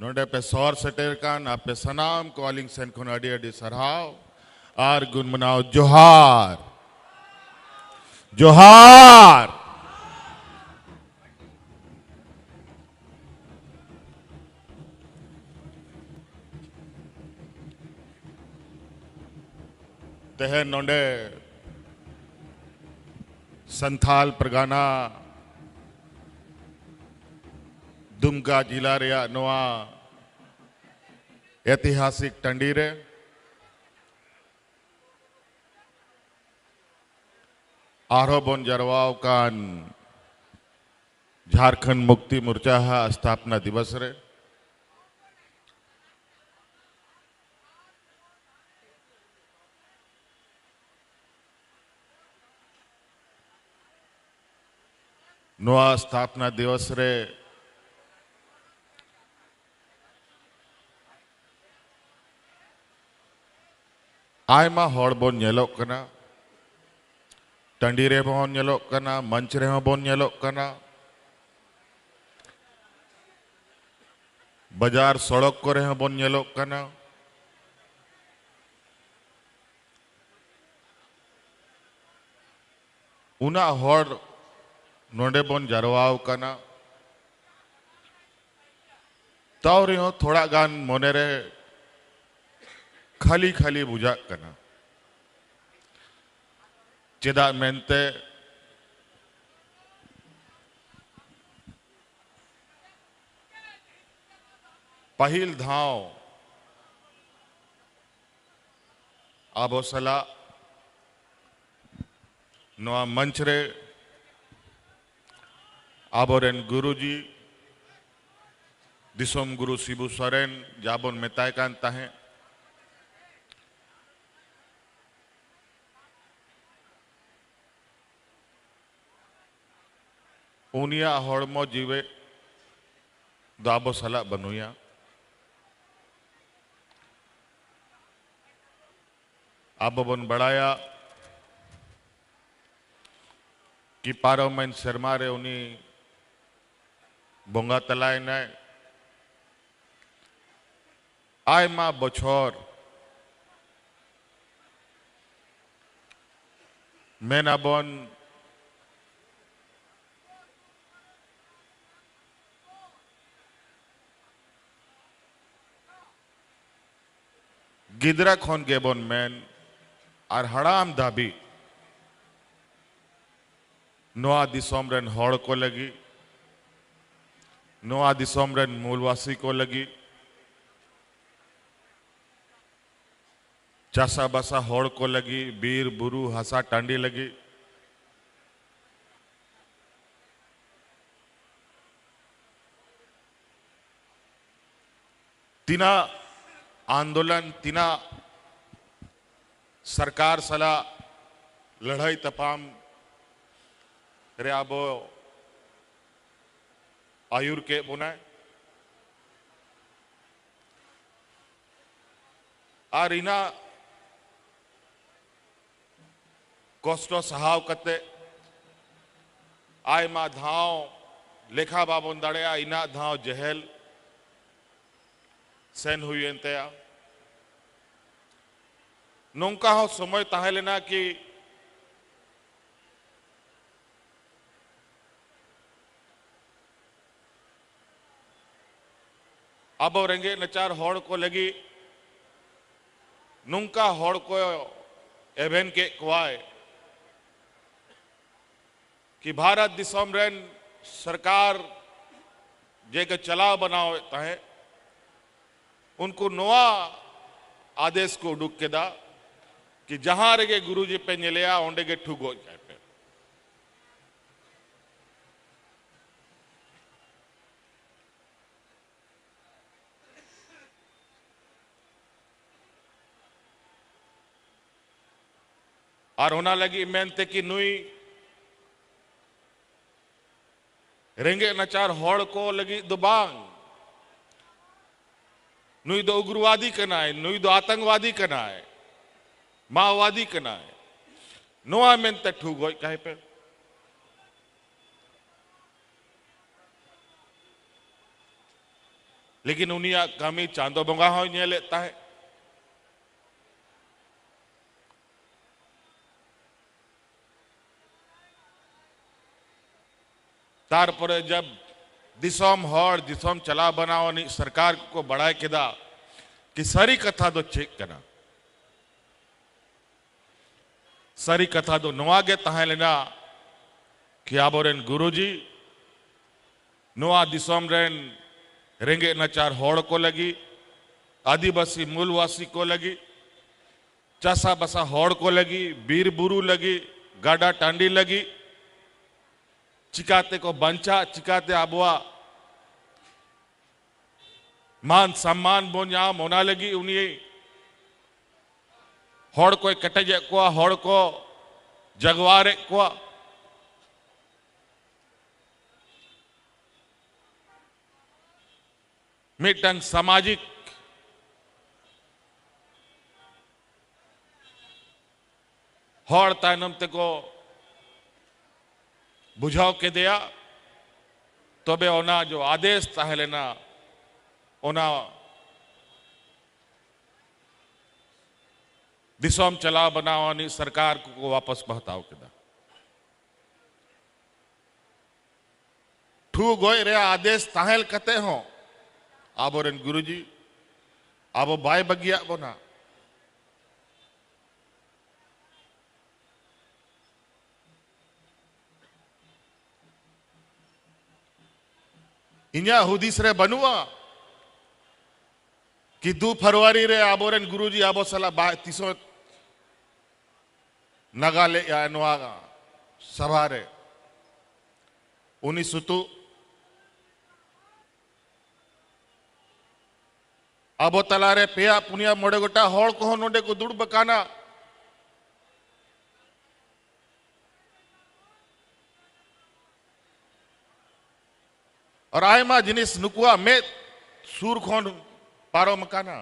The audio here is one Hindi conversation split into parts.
नोडे पे सौर सटेर कान आप पे सनाम कॉलिंग सेन खुन अडी अडी सरहाव आर गुन मनाओ जोहार जोहार तेहे नोडे संथाल परगाना दुमका जिला रेया नोआ ऐतिहासिक टंडीरे आरोबन जरवाव कान झारखंड मुक्ति मोर्चा स्थापना दिवस रे नोआ स्थापना दिवस रे आयमा हड़ बोन नेलोग कना टंडी रे बोन नेलोग कना मंच रे बोन नेलोग कना बाजार सड़क को रे बोन नेलोग कना उना हड़ नोडे बोन जरवाव कना ताव रे थोड़ा गान मोने रे खाली खाली बुझा कना चेदा मेनते पहिल धाव आबो सला नोआ मंच रे आबोरेन गुरुजी दिसोम गुरु शिबू सोरेन जाबोन मेताय कान ताहे उनिया हड़मो जीवे दाबो सला बनुया आबो बन बढ़ाया कि पारो मैन शर्मा रे उनी बोंगा तलाय ने आय मा बछोर मेना बोन गिदरा खोन गेबोन मैन और हड़ाम दाबी नोआ दिसोम रेन हड़ को लगी नोआ दिसोम रेन मूलवासी को लगी चासा बसा हड़ को लगी बीर बुरु हसा टांडी लगी तीना आंदोलन तीना सरकार सला लड़ाई तपाम रे आबो आयुर के बुनाए आर इना कोस्टो सहाव कते आय मा धाव लेखा बाबों दाड़े इना धाव जहल सेन हुई एंतया नौका हो समय ताहे लेना कि अब रेंगे नचार हड़ को लगी नुंका हड़ को एवेन के कुआए कि भारत दिसोम रेन सरकार जे के चलाव बनाओ ताहे उनको नोआ आदेश को उडुक के दा कि जहां रेगे गुरुजी पे नेलिया ओंडे के ठुगो जाए पे और होना लगी मेनते कि नुई रेंगे नचार हड़ को लगी दुबांग नुई दो उग्रवादी कना है नुई दो आतंकवादी कना है माओवादी कना है नोआ मेनते ठुगो कहे पे लेकिन उनिया कमी चांदो बंगा हो लेता है। तारपरे जब दिसोम हॉर दिसोम चला बनाओ सरकार को बढ़ाए केदा कि सारी कथा दो चेक करना सारी कथा दो नवागे तहे लेना कि आबोरेन गुरुजी नवा दिसोम रेन रेंगे नचार हॉड़ को लगी आदिवासी मूलवासी को लगी चासा बसा हॉड़ को लगी बीर बुरु लगी गाडा टांडी लगी चिकाते को बंचा चिकाते आबुआ मान सम्मान बोन्या मोना लगी उन्हीं हॉड़ को कटजे को हॉड़ को जगवारे को मिटन सामाजिक हॉड़ तायनम ते को बुझाव के दिया तो बे ओना जो आदेश ताहलेना ओना दिसोम चला बनावानी सरकार को वापस बहताव केदा ठू गोय रे आदेश ताहेल कते हो आबोरेन गुरुजी आबो बाय बगिया बोना इन्या हुदीस रे बनुआ कि 2 फरवरी रे आबोरेन गुरुजी आबो सला 300 नगाले या नवागा सभा रे उनी सुतु आबो तलारे पेया पुनिया मोड़े गोटा हॉल को नोडे को दुड़ बकाना और आयमा जिनिस नुकुआ में सूर खोन पारो मकाना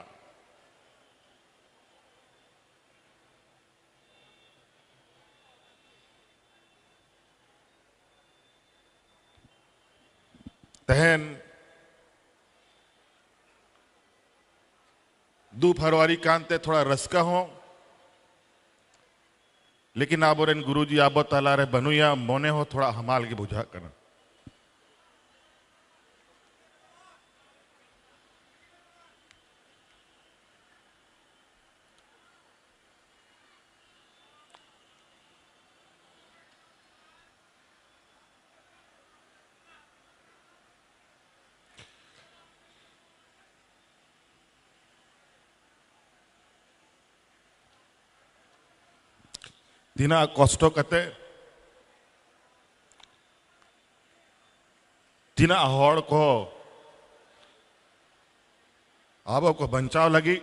तहन 2 फरवरी कांते थोड़ा रसका हो लेकिन आबोरेन गुरुजी आबो तलारे बनुया मोने हो थोड़ा हमाल के बुझा करना तीना कष्ट कते तीना हॉड़ को आबो को बचाव लगी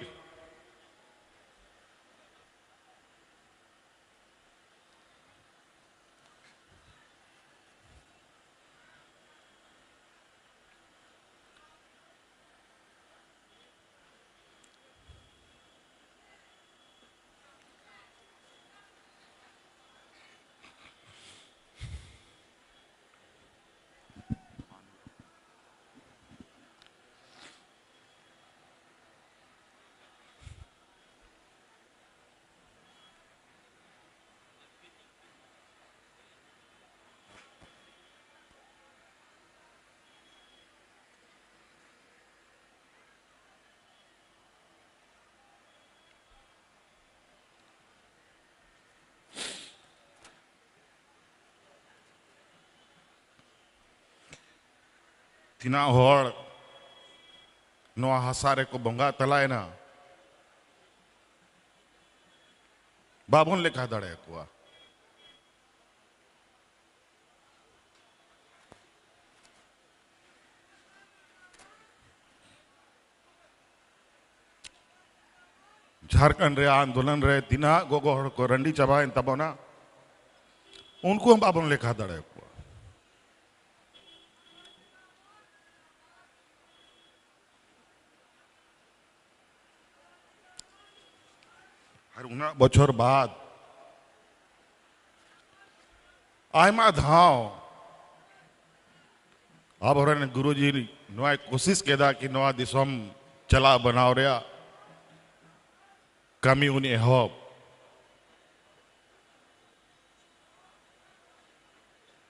तीना हॉड़ नोआ हसारे को बंगा तलाए ना बाबुन लेखा दड़े कुआ झारखंड रे आंदोलन रे तीना गोगो हॉड़ को रंडी चबाए तबोना उनको हम बाबुन लेखा दड़े कुआ उना बछर बाद आयमा धाव आबोरेन गुरुजी नोआ कोशिश केदा कि नोआ दिसोम चला बनाव रे कमी उन एहब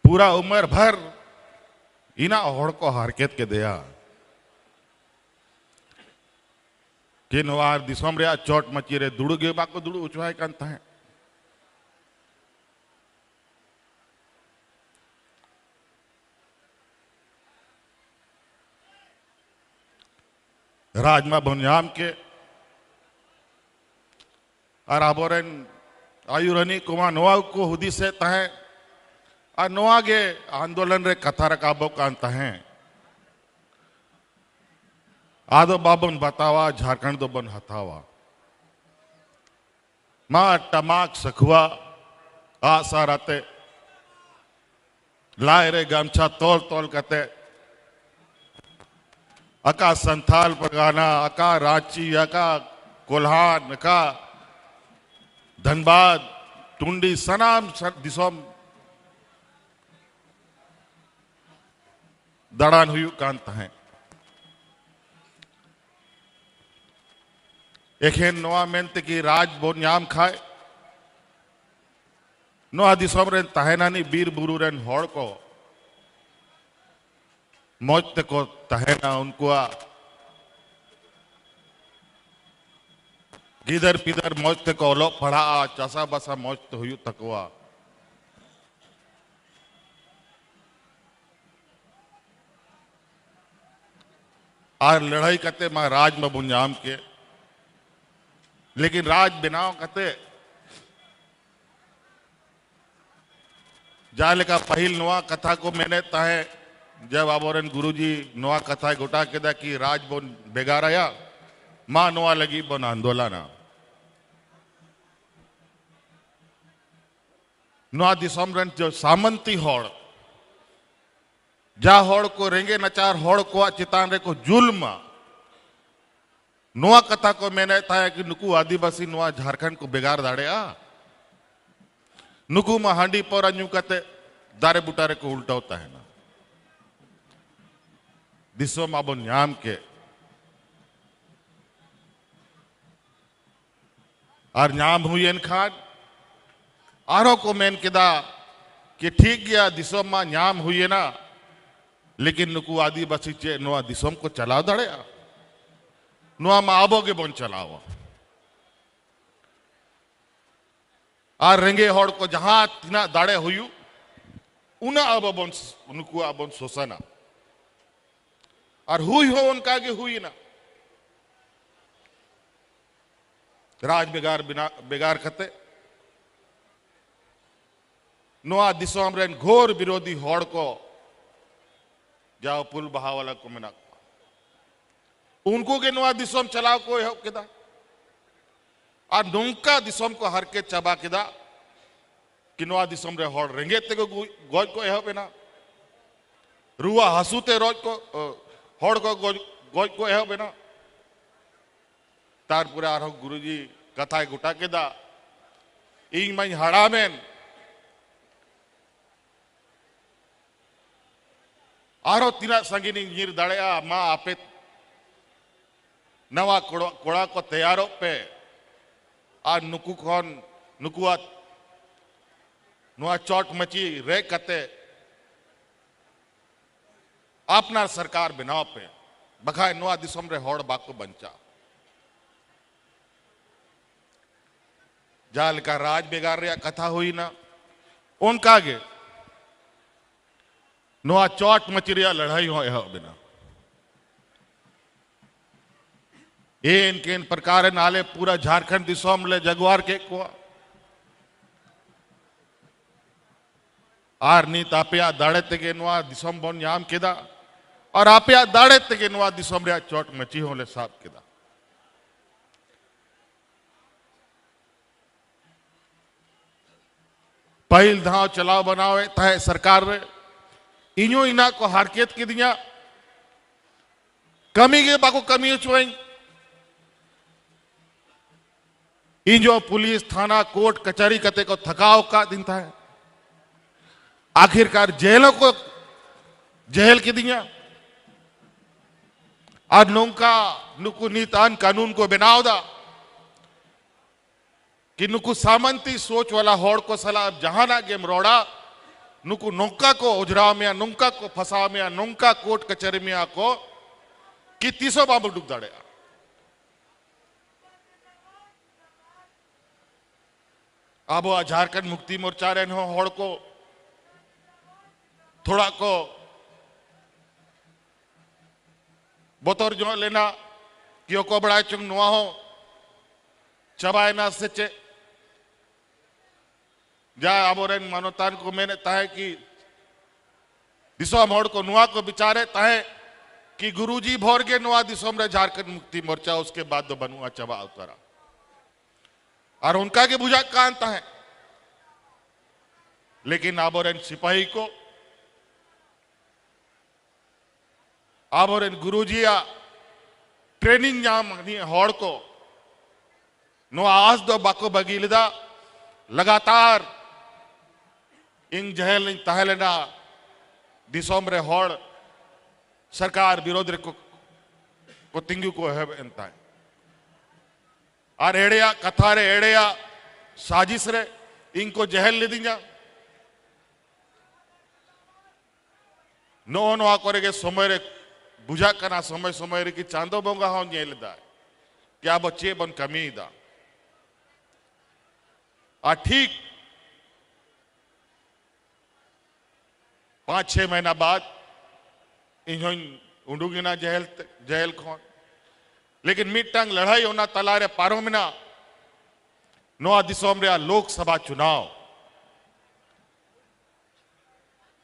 पूरा उम्र भर इना हड़ को हरकत के दया कि नोआ दिसोम रे चोट मची रे दुड़ गे बाको दुड़ उचवाय कान ताहे राजमा बुनियाम के और आबोरेन आयुरनी कुमा नोआ को हुदी से तहे और नोआ गे आंदोलन रे कथा रकाबो कान तहे आदो बाबन बतावा झारखंड दो बन हथावा मा टमाक सखुआ आसाराते लाए रे गमछा तोल तोल कते अका संथाल परगाना अका रांची अका कोल्हान अका धनबाद टुंडी सनाम दिसोम दड़ान हुई कांत हैं एखेन नोआ मेनते की राज बोन्याम खाए नोआ दिसोम रेन तहेनानी बीर बुरु रेन होड़ को मौज को तहेना उनको गिदर पिदर मौज को ओलो पढ़ा चसा बसा मौज हुई तकवा और लड़ाई करते मां राज में बुंजाम के लेकिन राज बिनाव कहते जाले का पहल नोआ कथा को मैंने ताहे जब आबोरन गुरुजी नोआ कथा गोटा केदा कि राज बोन बेगाराया मां नोआ लगी बोन आंदोलन नोआ दिसोम रन जो सामंती होड़ जा होड़ को रेंगे नचार होड़ को चितान रे को जुल्म नोआ कथा को मैंने था कि नुकु आदिवासी नोआ झारखंड को बेगार दाड़े नुकु मा हांडी पर अन्यू कते दारे बुटारे को उल्टा होता है ना दिसोम आबो न्याम के और न्याम हुई इन खान आरो को मैन केदा कि ठीक गया दिसोम मा न्याम हुई ना लेकिन नुकु आदिवासी चे नोआ दिसोम को चलाव दाड़े नोआ मा आबो के बोन चलाओ और रेंगे होड़ को जहां तिना दाड़े हुई उना आबो बोन उनको आबोन सोसना और हुई हो उनका के हुई ना राज बेगार बिना बेगार खते नोआ दिसोम रेन घोर विरोधी होड़ को जाओ पुल बहावाला को मिना उनको के नोआ दिसोम चलाव को केदा और नौका दिसोम को हर के चबा केदा कि नोआ दिसोम रे होड़ रेंगे ते को गोज को एहो बेना रुआ हसूते रोज को होड़ को गोज को एहो बेना तार पूरे आरो गुरुजी कथा गुटा केदा इन मई हड़ामेन आरो तीना संगिनी नीर दाड़ेया मां आपे नवा कोड़ा को तैयारों पे आ नुकु खन नुकुआ नुआ चोट मची रे कते अपना सरकार बिनाव पे बखाए नुआ दिसोम रे होड़ बाको बंचा जाल का राज बेगार रे कथा हुई ना उनका गे नोआ चोट मची रे लड़ाई हो यह बिना इनके इन प्रकार नाले पूरा झारखंड दिसोम ले जगवार के को आर नीत आपिया दाड़े ते नुआ दिसोम बोन याम केदा और आपिया दाड़े ते नुआ दिसोम रे चोट मची होले साहब केदा पहल धाव चलाव बनावे ताहे सरकार रे इन्यो इना को हरकत के दिया कमी के बाको कमी चुई इन जो पुलिस थाना कोर्ट कचहरी कते को थकाव का दिन था आखिरकार जेलों को जेल के दिया आज नौका नुकु नीतान कानून को बनाव दा कि नुकु सामंती सोच वाला होड़ को सलाह जहाना गेम रोड़ा नुकु नौका को उजरा में नौका को फंसा में नौका कोर्ट कचहरी में को कि तीसो बाबू डूब दाड़े अब झारखंड मुक्ति मोर्चा रे होड़ को थोड़ा को बोतोर जो लेना कि को बड़ा चुंग नुआ हो चबाए ना सचे जा आबोरेन मानवतान को मैंने ताहे कि दिसो मोड़ को नुआ को बिचारे ताहे कि गुरुजी भोर के नुआ दिसोम रे झारखंड मुक्ति मोर्चा उसके बाद दो बनुआ चबा उतरा और उनका के बुझा कांता है लेकिन आबोरेन सिपाही को आबोरेन गुरुजिया ट्रेनिंग जाम होड़ को नो आज दो बाको बगीलदा लगातार इन जहल इन तहलना दिसोम रे होड़ सरकार विरोध को तिंगु को है एंता है और एड़िया कथा रे एड़िया साजिश रे इनको जहल ले दीजा नो नो करे समय रे बुझा करना समय समय रे कि चांदो बोंगा हो नेलदा क्या बच्चे बन कमी दा आ ठीक 5-6 महीना बाद इन उंडुगिना जेल खोन लेकिन मिटंग लड़ाई होना तलारे पारोमिना नोआ दिसोम रे लोकसभा चुनाव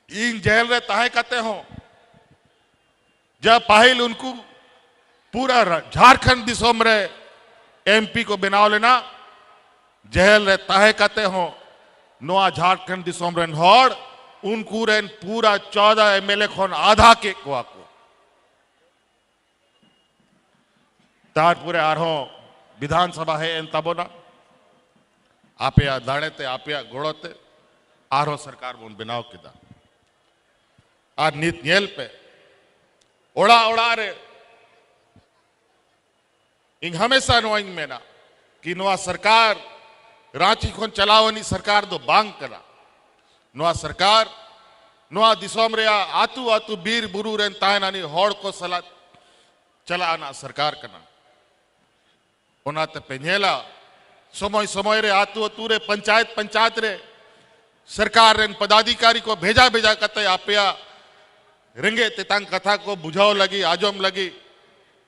इन जेल रे ताहे कते हो जब पाहिल उनको पूरा झारखंड दिसोम रे एमपी को बनाव लेना जेल रे ताहे कते हो नोआ झारखंड दिसोम रे होड़ उनको रे पूरा 14 एमएलए खोन आधा के को तार पूरे आरो विधानसभा है एन तबोना आपया दाड़ेते आपया गोड़ोते आरो सरकार बोन बनाव किदा आ नीत नेल पे ओड़ा ओड़ा रे इंग हमेशा नो इंग मेना कि नोआ सरकार रांची खोन चलावनी सरकार दो बांग करा नोआ सरकार नोआ दिसोम रे आतु आतु बीर बुरु रेन तायनानी होड़ को सला चलाना सरकार कना ओनाते पेनेला समय समय रे आतु आतु रे पंचायत रे सरकार रेन पदाधिकारी को भेजा कते आपया रेंगे तेतांग कथा को बुझाव लगी आजम लगी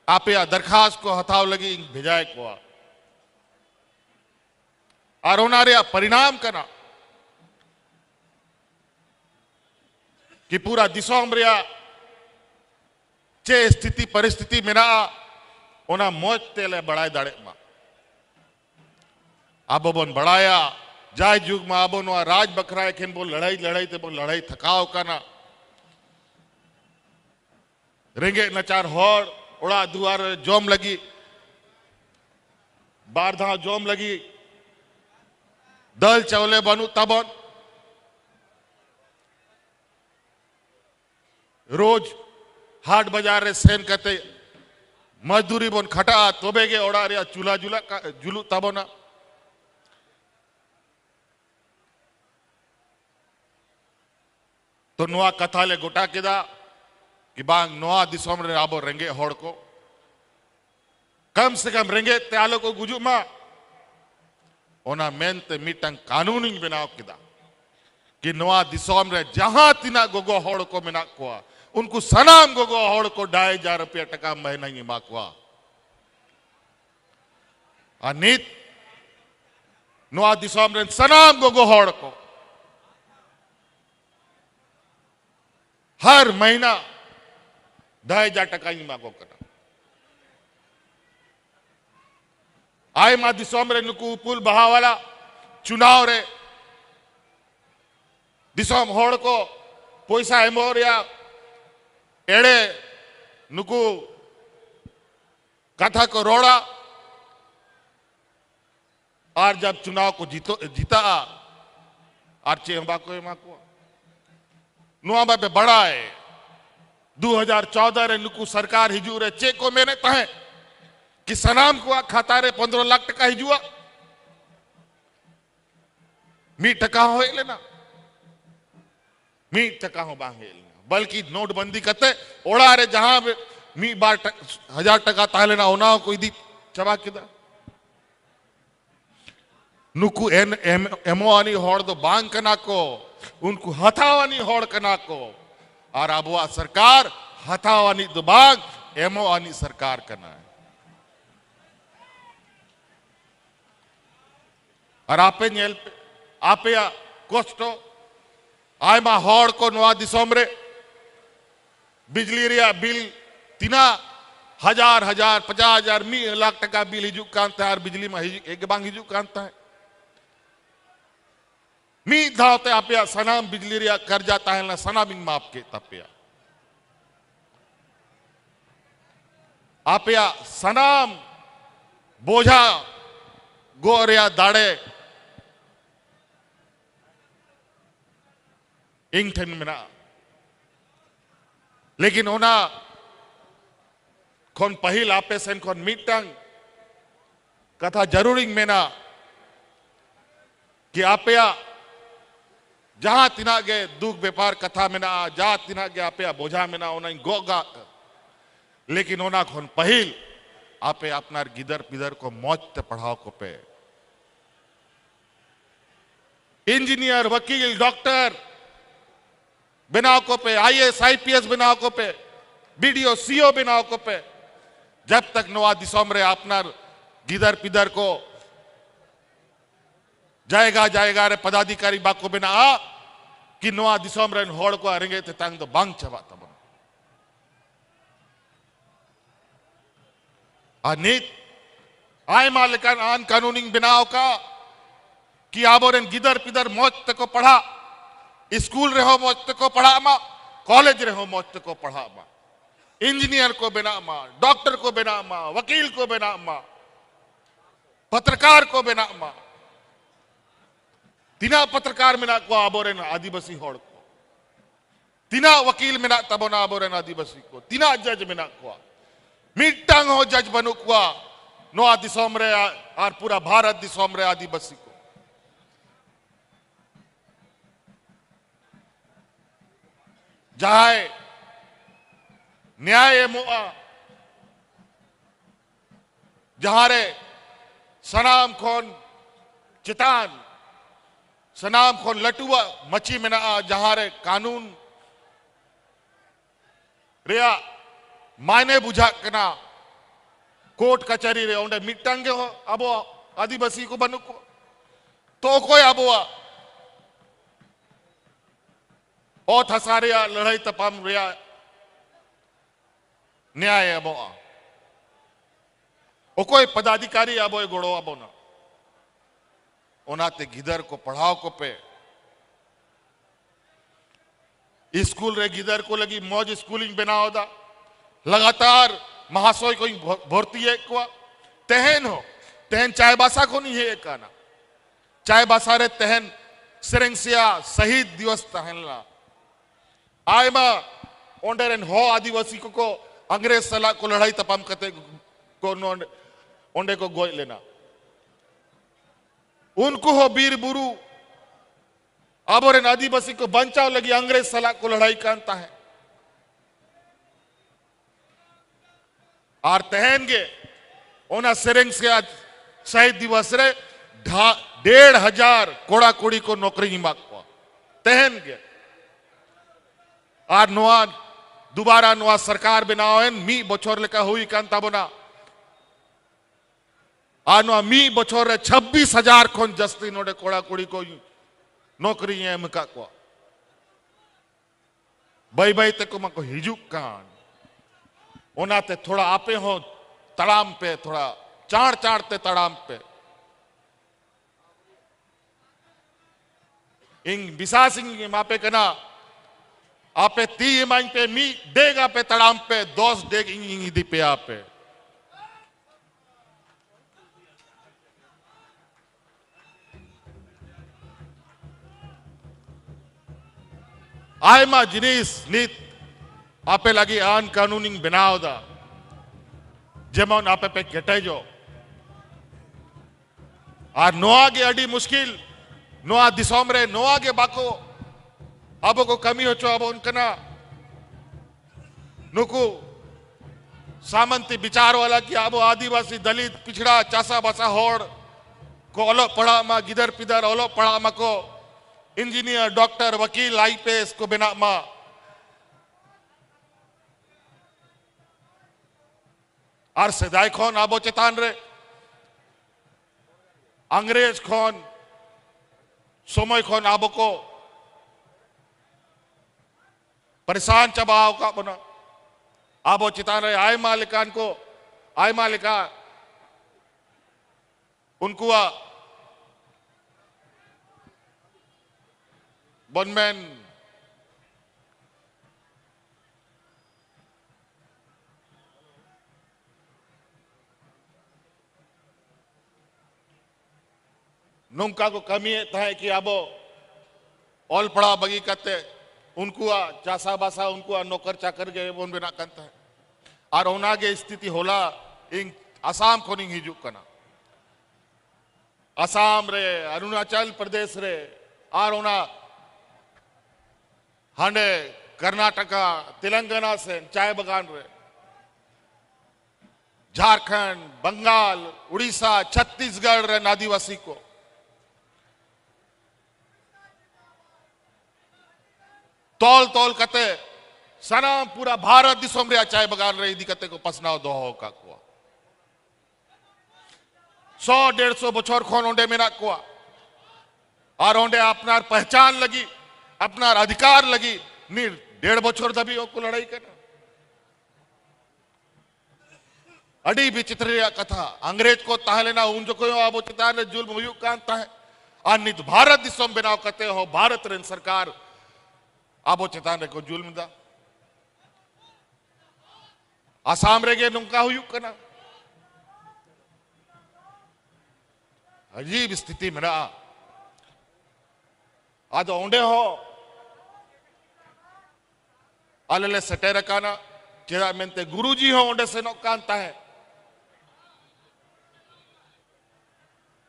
आपया दरखास्त को हथाव लगी भेजाए को और ओनारे परिणाम कना कि पूरा दिसोम रे चे स्थिति परिस्थिति में ना ओना मौज तेले बढ़ाए दाड़े मा आबो बोन बढ़ाया जाय जुग में आबो नो राज बखराए खेन बोल लड़ाई ते बोल लड़ाई थकाव करना रेंगे नचार होड़ उड़ा दुआर जोम लगी बारधा जोम लगी दल चवले बनू तबन रोज हाट बाजार रे सेन करते मजदूरी बोन खटा तोबेगे ओड़ा रे चूल्हा जुलू तबोना तो नुआ कथा ले गोटा केदा कि बांग नोआ दिसोम रे आबो रेंगे होड़ को कम से कम रेंगे त्यालो को गुजु मा ओना मेनते मीटंग कानूनी बनाव किदा कि नोआ दिसोम रे जहां तिना गोगो होड़ को मिना को उनको सनाम गोगो होड़ को 2,500 रुपया टका महीना ही माकवा अनित नोआ दिसोम रे सनाम गोगो होड़ को हर महीना 2,000 टका ही मांगो करना आय मा दिसोम रे नुकु पुल बहावाला चुनाव रे दिसोम होड़ को पैसा एमोरिया एड़े नुकु कथा को रोड़ा और जब चुनाव को जीता आर चे को नुआ पे बड़ा है 2014 रे नुकु सरकार हिजू रे चे को मेने तहे कि सनाम को खाता रे 15 लाख टका हिजुआ मी टका हो लेना मी टका हो बांगे लेना बल्कि नोटबंदी करते ओड़ा रे जहां मी बार 1000 टका तालेना ओना कोई दी चबा किदा नुकु एमोआनी होड़ दो बांग कना को उनको हथावानी होड़ कना को और अबुआ सरकार हथावानी दो बांग एमोआनी सरकार करना है और आपे नेल आपे या कोस्टो आय मा होड़ को नवा दिसोम रे बिजली रिया बिल 3,000 50,000 मी लाख टका बिल हिजू कांता है और बिजली में एक बांग हिजू कांता है मी धावते आपया सनाम बिजली रिया कर जाता है ना सनामिंग माप के तपया आपया सनाम बोझा गोरिया दाड़े इंगठन में ना लेकिन होना कौन पहिल आपे सेन कौन मीटंग कथा जरूरी में ना कि आपया जहां तिना गे दुख व्यापार कथा में ना जहां तिना गे आपया बोझा में ना ओना गोगा लेकिन ओना कौन पहिल आपे अपना गिदर पिदर को मौज ते पढ़ाओ को पे इंजीनियर वकील डॉक्टर बनाओ को पे आईएएस आईपीएस बनाओ को पे बीडीओ सीओ बनाओ को पे जब तक नवा दिसोम रे अपना गिदर पिदर को जाएगा रे पदाधिकारी बाको बिना आ कि नवा दिसोम रे होड़ को अरेंगे ते तंग तो बांग चबा तब अनित आय मालिकान आन कानूनी बनाओ का कि आबोरेन गिदर पिदर मौज तक को पढ़ा स्कूल रहो मौज को पढ़ा मा कॉलेज रहो मौज को पढ़ा मा इंजीनियर को बिना मा डॉक्टर को बिना मा वकील को बिना मा पत्रकार को बिना मा तिना पत्रकार मिना को आबोरेन आदिवासी होड़ को तिना वकील मिना तबोना आबोरेन आदिवासी को तिना जज मिना को मीटांग हो जज बनु को नो दिसोम रे और पूरा भारत दिसोम रे आदिवासी को जहां न्याय मुआ जहां रे सनाम खोन चितान सनाम खोन लटुआ मची में ना जहां रे कानून रिया मायने बुझा कना कोर्ट कचहरी रे ओंडे मिटांगे हो अबो आदिवासी को बनु को तो कोई अबोआ ओ थसारिया लड़ाई तपाम रिया न्याय अबो ओ कोई पदाधिकारी अबो गोड़ो अबो ना ओनाते गिदर को पढ़ाओ को पे स्कूल रे गिदर को लगी मौज स्कूलिंग बनाओ दा लगातार महाशय को भर्ती है को तहन हो तहन चाय बासा को नहीं है एक आना चाय बासा रे तहन सिरंगसिया शहीद दिवस तहनला आय मा ओंडेरन हो आदिवासी को अंग्रेज सला को लड़ाई तपाम कते को ओंडे को गोय लेना उनको हो बीर बुरु आबोरेन आदिवासी को बचाव लगी अंग्रेज सला को लड़ाई करता है और तहनगे ओना सिरंग से आज शहीद दिवस रे 1,500 कोड़ा कोड़ी को नौकरी मांगवा तहनगे और नवा दोबारा नवा सरकार बनाओ मी बछोर लेका हुई कांता बना आनो मी बछोर 26,000 खोन जस्ती नोडे कोड़ा कोड़ी को नौकरी है मका को भाई भाई तक मको हिजुक कान ओनाते थोड़ा आपे हो तड़ाम पे थोड़ा चार चाड़ते तड़ाम पे इंग बिसा सिंह मापे कना आपे ती माइन पे मी देगा पे तड़ाम पे दोस्त देग इंग दी पे आपे आयमा जिनिस नित आपे लगी आन कानूनी बनाव दा जेमन आपे पे केटेजो और नोआ के अड़ी मुश्किल नोआ दिसोम रे नोआ के बाको अब को कमी हो चो अब उनकना नुकु सामंती विचार वाला कि अब आदिवासी दलित पिछड़ा चासा बसा होड़ को ओलो पढ़ा मा गिदर पिदर ओलो पढ़ा मा को इंजीनियर डॉक्टर वकील आईपीएस को बिना मा और सदाई खोन आबो चेतान रे अंग्रेज खोन समय खोन आबो को परेशान चबाव का बना आबो चितान रहे आय मालिकान को आय मालिका उनको बनमैन नुमका को कमी है कि आबो ऑल पड़ा बगी करते उनको चासा बासा उनको नौकर चाकर के बोन बिना करता है और उनागे स्थिति होला इन असम को नहीं हिजू कना असम रे अरुणाचल प्रदेश रे और उना हांडे कर्नाटका तेलंगाना से चाय बगान रे झारखंड बंगाल उड़ीसा छत्तीसगढ़ रे आदिवासी को तौल तौल कते सनाम पूरा भारत दिसोम रे चाय बगान रे इदी कते को पसनाव दोहो का को 100-150 बछर खोन ओंडे मेना को और ओंडे अपनार पहचान लगी अपनार अधिकार लगी नी 1.5 बछर दबी को लड़ाई करना अड़ी विचित्र कथा अंग्रेज को ताहलेना उन जो कोई आबो चितान रे जुल्म हुयु कांता है अनित भारत दिसोम बिनाव कते हो भारत रे सरकार आबो चेतान रे को जुल्म दा आसाम रे गे नुका हुयु कना अजीब स्थिति में आज ओंडे हो अलले सटे रकाना चेदा मेनते गुरुजी हो ओंडे से नौकांता है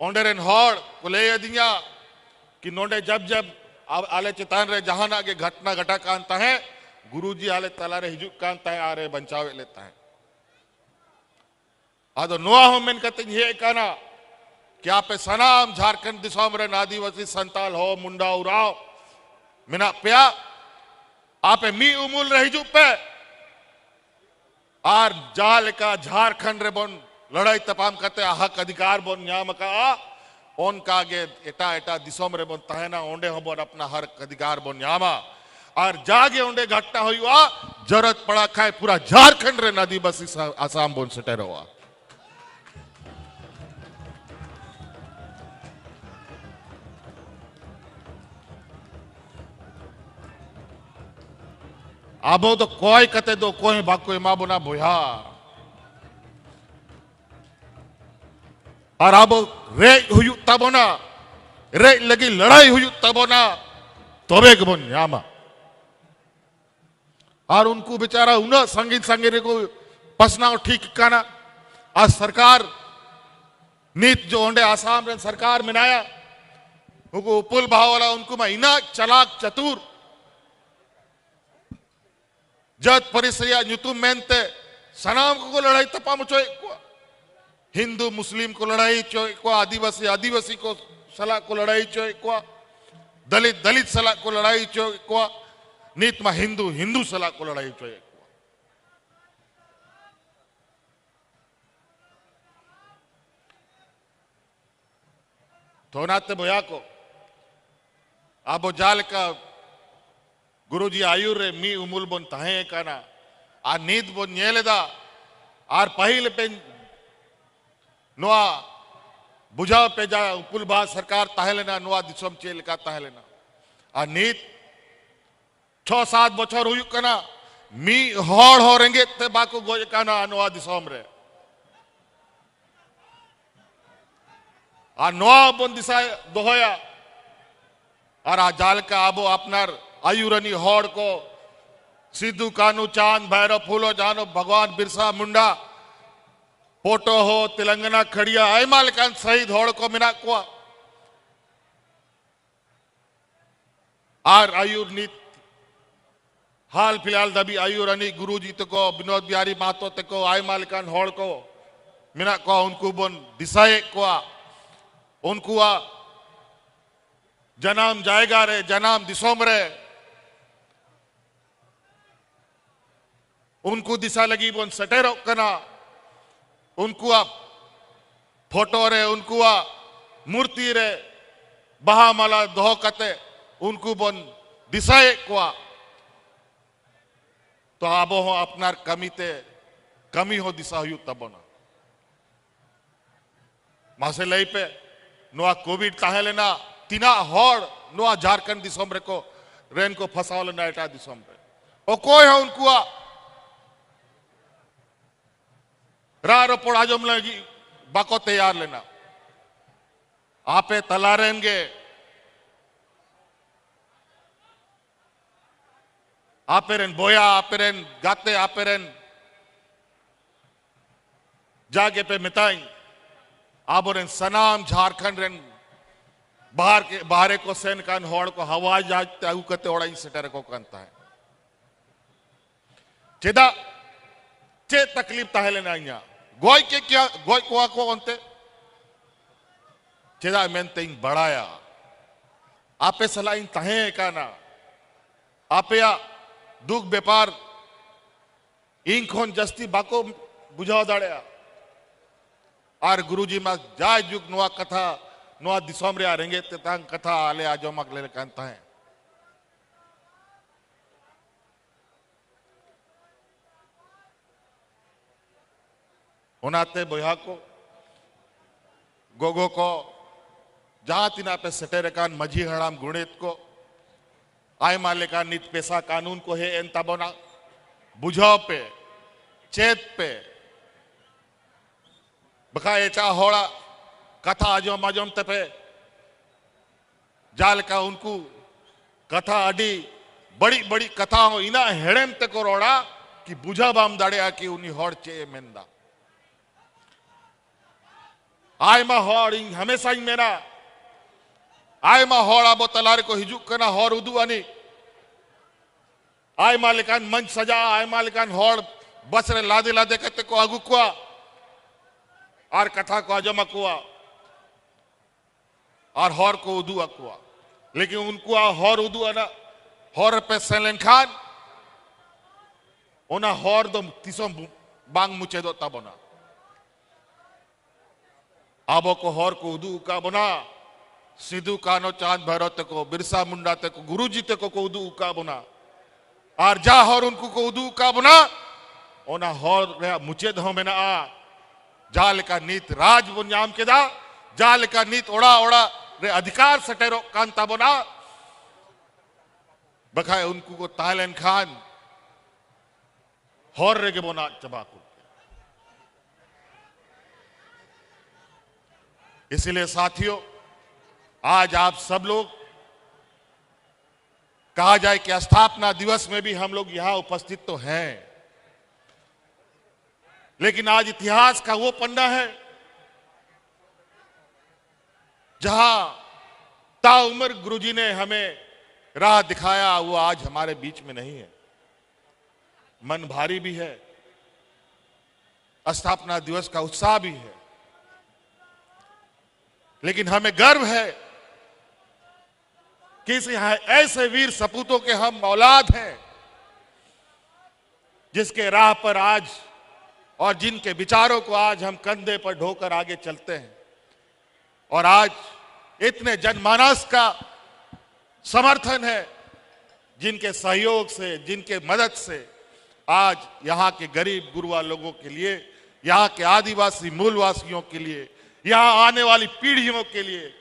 ओंडे रेन होड़ को ले दिया कि नोंडे जब जब आले चितान रे जहां आगे घटना घटा कांता है गुरुजी आले तला रे हिजू कांता है आरे बंचावे लेता है आदो नोआ हो मेन कते ये काना क्या पे सनाम झारखंड दिसोम रे आदिवासी संताल हो मुंडा उराव मिना प्या आपे मी उमुल रे हिजू पे आर जाल का झारखंड रे बोन लड़ाई तपाम करते हक अधिकार बोन न्याम का उनका गे एटा एटा दिसोम रे बोन तहना ओंडे हो बोन अपना हर अधिकार बोन न्यामा और जागे ओंडे घटना हुआ जरूरत पड़ा खाए पूरा झारखंड रे आदिवासी आसाम बोन सटे रहा आबो तो कोई कते दो कोई बाको मा बोना बोया और आबो रे हुयु तबोना रे लगी लड़ाई हुयु तबोना तोबे गबन यामा और उनको बेचारा उन संगीत संगीत को पसना ठीक काना आज सरकार नीत जो होंडे आसाम रे सरकार मिनाया उनको उपुल भाव वाला उनको मैं इना चलाक चतुर जत परिसया नुतुम मेनते सनाम को लड़ाई तपाम चो हिंदू मुस्लिम को लड़ाई चो को आदिवासी आदिवासी को सला को लड़ाई चो को दलित दलित सला को लड़ाई चो को नीत में हिंदू हिंदू सला को लड़ाई चो तो नाते बोया को आबो जाल का गुरुजी आयुर रे मी उमुल बोन तहे काना आ नीत बोन नेलेदा आर पहिल पे नोआ बुझा पे जा उपुल बा सरकार ताहेलेना नोआ दिसोम चेल का ताहेलेना आ नीत 6-7 बछर हुयु कना मी होड़ हो रेंगे ते बाको गोज काना नोआ दिसोम रे आ नोआ बोन दिसा दोहोया और आ जाल का आबो अपनार आयुरनी होड़ को सिद्धू कानू चांद भैरव फूलो जानो भगवान बिरसा मुंडा पोटो हो तेलंगाना खड़िया आयमा लेकान शहीद होड़ को मिना को आर आयुर नीत हाल फिलहाल दबी आयुर अनी गुरुजी तको विनोद बिहारी महतो तको आयमा लेकान होड़ को मिना को उनको बन दिशाए को उनको जनाम जाएगा रे जनाम दिसोम रे उनको दिशा लगी बोन सटेरो कना उनको फोटो रे उनको मूर्ति रे बहामाला दोह कते उनको बोन दिशाए को तो आबो हो अपनार कमी हो दिशा हुई तबना मासे लई पे नोआ कोविड ताहे लेना तीना होड़ नोआ झारखंड दिसोम रे को रेन को फसाव लेना एटा दिसोम रे ओ कोई है उनको रारो पोड़ाजम लगी बाको तैयार लेना आपे तला रहेंगे आपेरन बोया आपेरन गाते आपेरन जागे पे मिताई आबोरन सनाम झारखंड रेन बाहर को सेन कान होड़ को हवाई जहाज ताऊ कते ओड़ाई सेटर को कंता है चेदा चे तकलीफ ताहे लेना इया गोय के क्या गोय को अंते चेदा मेन तें बढ़ाया आपे सलाइन ताहे काना आपे या दुख व्यापार इंखोन जस्ती बाको बुझाव दाड़या आर गुरुजी मा जाय जुग नुआ कथा नुआ दिसोम रे आरेंगे तेतांग कथा आले आजो मगले कांता है होनाते बोया को गोगो को जहां तिना पे सटेर कान मझी हराम गुणित को आय माले का नित पैसा कानून को है एन तबोना बुझाव पे चेत पे बखा एचा होड़ा कथा आजोम आजोम तपे जाल का उनको कथा अडी बड़ी बड़ी कथा हो इना हेड़ेम ते को रोड़ा कि बुझा बाम दाड़े की उनी होड़ चे मेंदा आय मा होड़ हमेशा ही मेरा आय मा होड़ आबो तलार को हिजुक कना होड़ उदू अनी आय मालिकान मंच सजा आय मालिकान होड़ बस रे लादे लादे कते को अगु कुआ और कथा को आजमा कुआ और हौर को उदू अकुआ लेकिन उनको हौर उदू अना हौर पे सैलन खान ओना हौर दो तीसों बांग मुचे दो तबना आबो को हौर को उदू का बना सिद्धू कानो चांद भैरव तको बिरसा मुंडा तको गुरुजी तको को उदू का बना और जा हौर उनको को उदू का बना ओना हौर रे मुचे दो में ना जाल का नीत राज बुन्याम के दा जाल का नीत ओड़ा ओड़ा रे अधिकार सटेरो कांता बना बखाए उनको को तालन खान हौर रे के बोना चबाकू इसीलिए साथियों आज आप सब लोग कहा जाए कि स्थापना दिवस में भी हम लोग यहां उपस्थित तो हैं लेकिन आज इतिहास का वो पन्ना है जहां ताउमर गुरुजी ने हमें राह दिखाया वो आज हमारे बीच में नहीं है मन भारी भी है स्थापना दिवस का उत्साह भी है लेकिन हमें गर्व है कि ऐसे वीर सपूतों के हम औलाद हैं जिसके राह पर आज और जिनके विचारों को आज हम कंधे पर ढोकर आगे चलते हैं और आज इतने जनमानस का समर्थन है जिनके सहयोग से जिनके मदद से आज यहाँ के गरीब गुरुआ लोगों के लिए यहाँ के आदिवासी मूलवासियों के लिए यहाँ आने वाली पीढ़ियों के लिए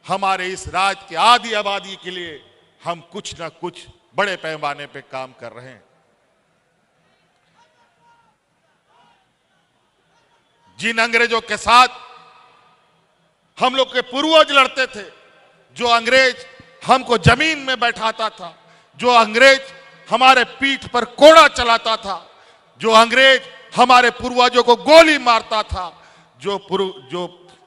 हमारे इस राज्य की आदि आबादी के लिए हम कुछ ना कुछ बड़े पैमाने पे काम कर रहे हैं। जिन अंग्रेजों के साथ हम लोग के पूर्वज लड़ते थे, जो अंग्रेज हमको जमीन में बैठाता था, जो अंग्रेज हमारे पीठ पर कोड़ा चलाता था, जो अंग्रेज हमारे पूर्वजों को गोली मारता था, जो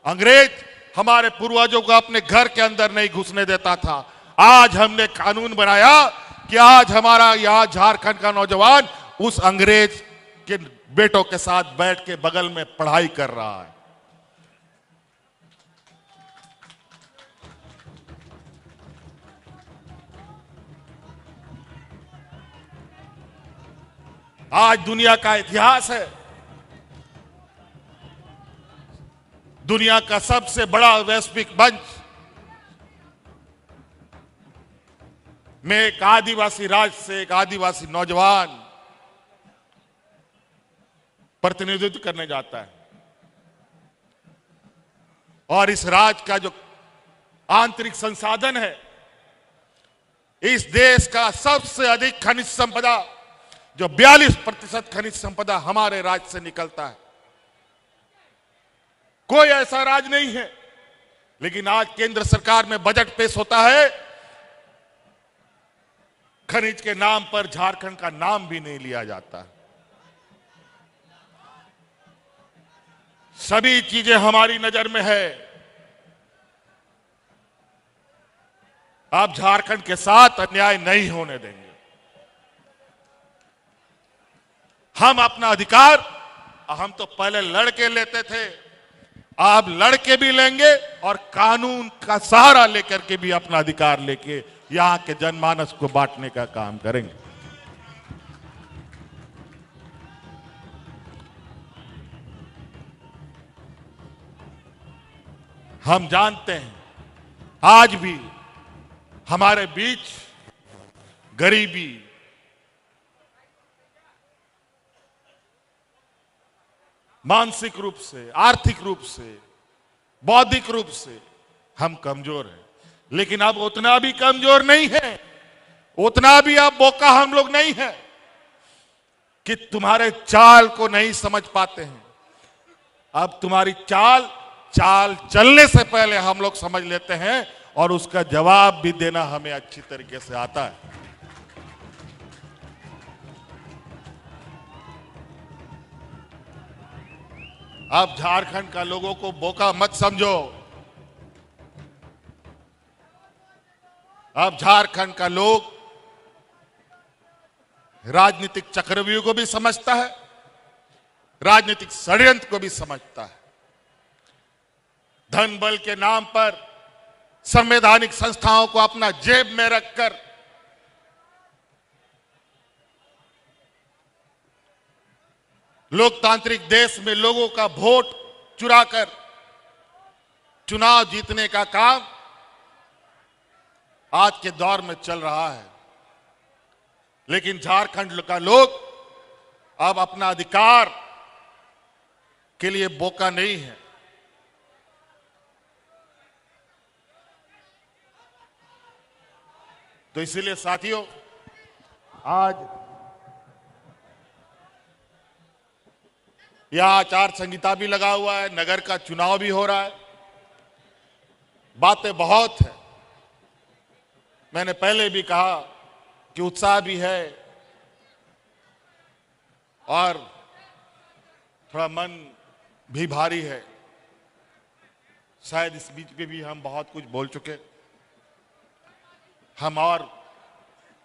अंग्रेज हमारे पूर्वजों को अपने घर के अंदर नहीं घुसने देता था, आज हमने कानून बनाया कि आज हमारा यहां झारखंड का नौजवान उस अंग्रेज के बेटों के साथ बैठ के बगल में पढ़ाई कर रहा है। आज दुनिया का इतिहास है, दुनिया का सबसे बड़ा वैश्विक मंच में एक आदिवासी राज्य से एक आदिवासी नौजवान प्रतिनिधित्व करने जाता है, और इस राज्य का जो आंतरिक संसाधन है, इस देश का सबसे अधिक खनिज संपदा, जो 42% खनिज संपदा हमारे राज्य से निकलता है। कोई ऐसा राज्य नहीं है, लेकिन आज केंद्र सरकार में बजट पेश होता है, खनिज के नाम पर झारखंड का नाम भी नहीं लिया जाता। सभी चीजें हमारी नजर में है। आप झारखंड के साथ अन्याय नहीं होने देंगे। हम अपना अधिकार, हम तो पहले लड़के लेते थे, आप लड़के भी लेंगे और कानून का सहारा लेकर के भी अपना अधिकार लेके यहां के जनमानस को बांटने का काम करेंगे। हम जानते हैं आज भी हमारे बीच गरीबी, मानसिक रूप से, आर्थिक रूप से, बौद्धिक रूप से हम कमजोर हैं, लेकिन अब उतना भी कमजोर नहीं है, उतना भी अब बोका हम लोग नहीं है कि तुम्हारे चाल को नहीं समझ पाते हैं। अब तुम्हारी चाल चलने से पहले हम लोग समझ लेते हैं और उसका जवाब भी देना हमें अच्छी तरीके से आता है। अब झारखंड का लोगों को बोका मत समझो। अब झारखंड का लोग राजनीतिक चक्रव्यूह को भी समझता है, राजनीतिक षड्यंत्र को भी समझता है। धन बल के नाम पर संवैधानिक संस्थाओं को अपना जेब में रखकर लोकतांत्रिक देश में लोगों का वोट चुराकर चुनाव जीतने का काम आज के दौर में चल रहा है। लेकिन झारखंड का लोग अब अपना अधिकार के लिए बोका नहीं है। तो इसीलिए साथियों, आज यहां आचार संहिता भी लगा हुआ है, नगर का चुनाव भी हो रहा है, बातें बहुत है। मैंने पहले भी कहा कि उत्साह भी है और थोड़ा मन भी भारी है। शायद इस बीच में भी हम बहुत कुछ बोल चुके, हम और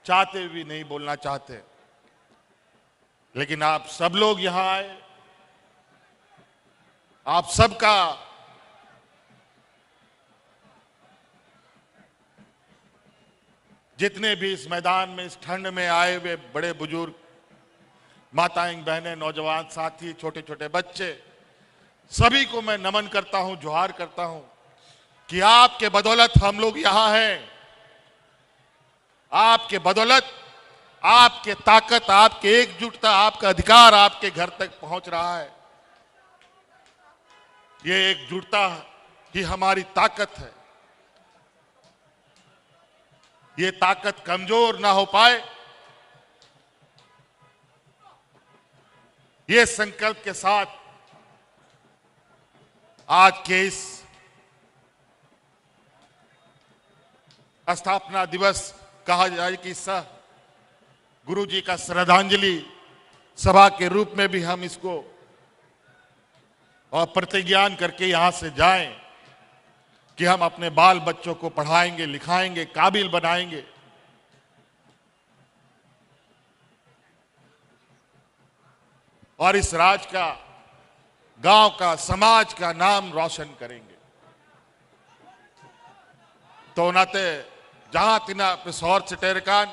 चाहते भी नहीं बोलना चाहते, लेकिन आप सब लोग यहां आए, आप सबका जितने भी इस मैदान में इस ठंड में आए हुए बड़े बुजुर्ग, माताएं, बहनें, नौजवान साथी, छोटे छोटे बच्चे, सभी को मैं नमन करता हूं, जोहार करता हूं कि आपके बदौलत हम लोग यहां हैं। आपके बदौलत, आपके ताकत, आपके एकजुटता, आपका अधिकार आपके घर तक पहुंच रहा है। ये एकजुटता ही हमारी ताकत है। ये ताकत कमजोर ना हो पाए, ये संकल्प के साथ आज के इस स्थापना दिवस कहा जाए कि गुरु जी का श्रद्धांजलि सभा के रूप में भी हम इसको और प्रतिज्ञान करके यहां से जाएं कि हम अपने बाल बच्चों को पढ़ाएंगे, लिखाएंगे, काबिल बनाएंगे। और इस राज्य का, गांव का, समाज का नाम रोशन करेंगे। तो नाते जहां तिना पिसौर चटेरकान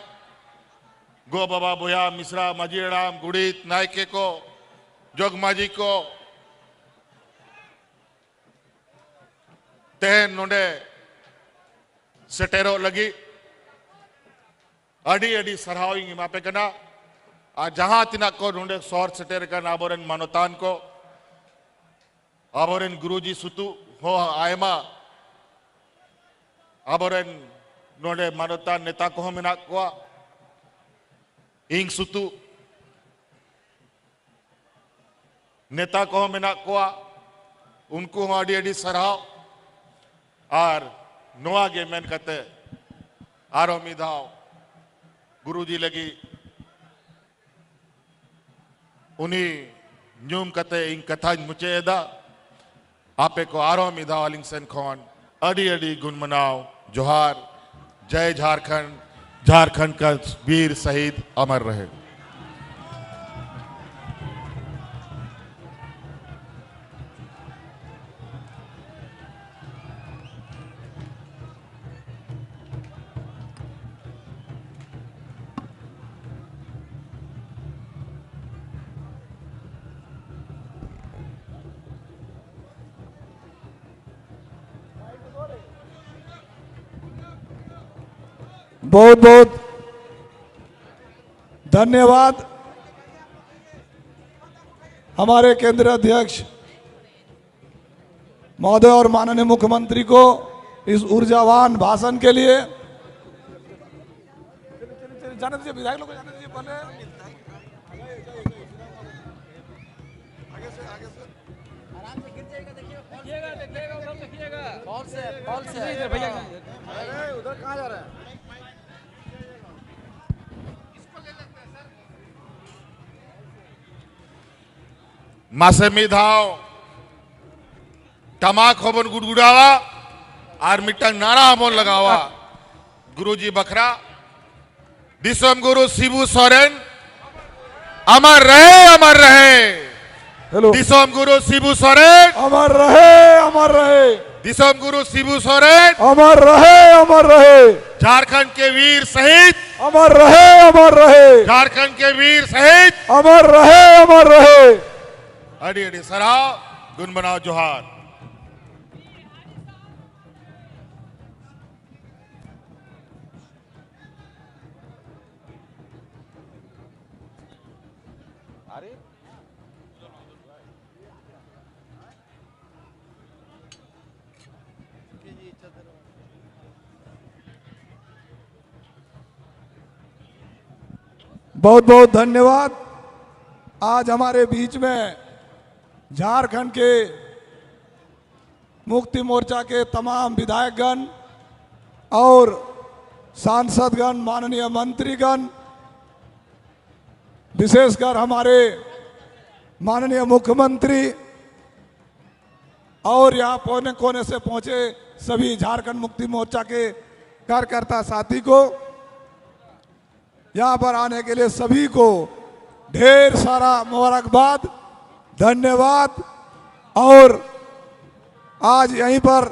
गो बाबा बुया मिश्रा मजीराम गुड़ीत नायके को जोगमाजी को तेहन नोडे सेटेरो लगी अड़ी अड़ी सराहई मापे कना आ जहां तिना को नोडे सौर सेटेरकान आबोरेन मानोतान को आबोरेन गुरुजी सुतु हो आयमा आबोरेन नोडे मानोतान नेता को मेना को इंग सुतु नेता को मेना को उनको अड़ी अड़ी सराह और नोआ गे मेन कते आरो मिधाव गुरुजी लगी उन्हीं न्यूम कते इन कथा मुचेदा आपे को आरो मिधाव अलिंगसन खोन अड़ी अड़ी गुण मनाओ जोहार। जय झारखंड। झारखंड का वीर शहीद अमर रहे। बहुत बहुत धन्यवाद हमारे केंद्रीय अध्यक्ष महोदय और माननीय मुख्यमंत्री को इस ऊर्जावान भाषण के लिए। जाने दीजिए, विधायक लोग को जाने दीजिए पहले। आराम से गिर जाएगा, देखिएगा उधर देखिएगा। बॉल से भैया उधर कहाँ जा रहा है? मासे धाव टमाक होबन गुड़गुड़ावा और मिट्टा नारा हमन लगावा। गुरुजी बखरा दिसम गुरु शिबू सोरेन अमर रहे, अमर रहे। हेलो, दिसम गुरु शिबू सोरेन अमर रहे, अमर रहे। दिसम गुरु शिबू सोरेन अमर रहे, अमर रहे। झारखंड के वीर शहीद अमर रहे, अमर रहे। झारखंड के वीर शहीद अमर रहे, अमर रहे। अड़ी अड़ी सराव गुन बनाओ जोहार। बहुत बहुत धन्यवाद। आज हमारे बीच में झारखंड के मुक्ति मोर्चा के तमाम विधायकगण और सांसदगण, माननीय मंत्रीगण, विशेषकर हमारे माननीय मुख्यमंत्री और यहाँ कोने कोने से पहुंचे सभी झारखंड मुक्ति मोर्चा के कार्यकर्ता साथी को, यहाँ पर आने के लिए सभी को ढेर सारा मुबारकबाद, धन्यवाद। और आज यहीं पर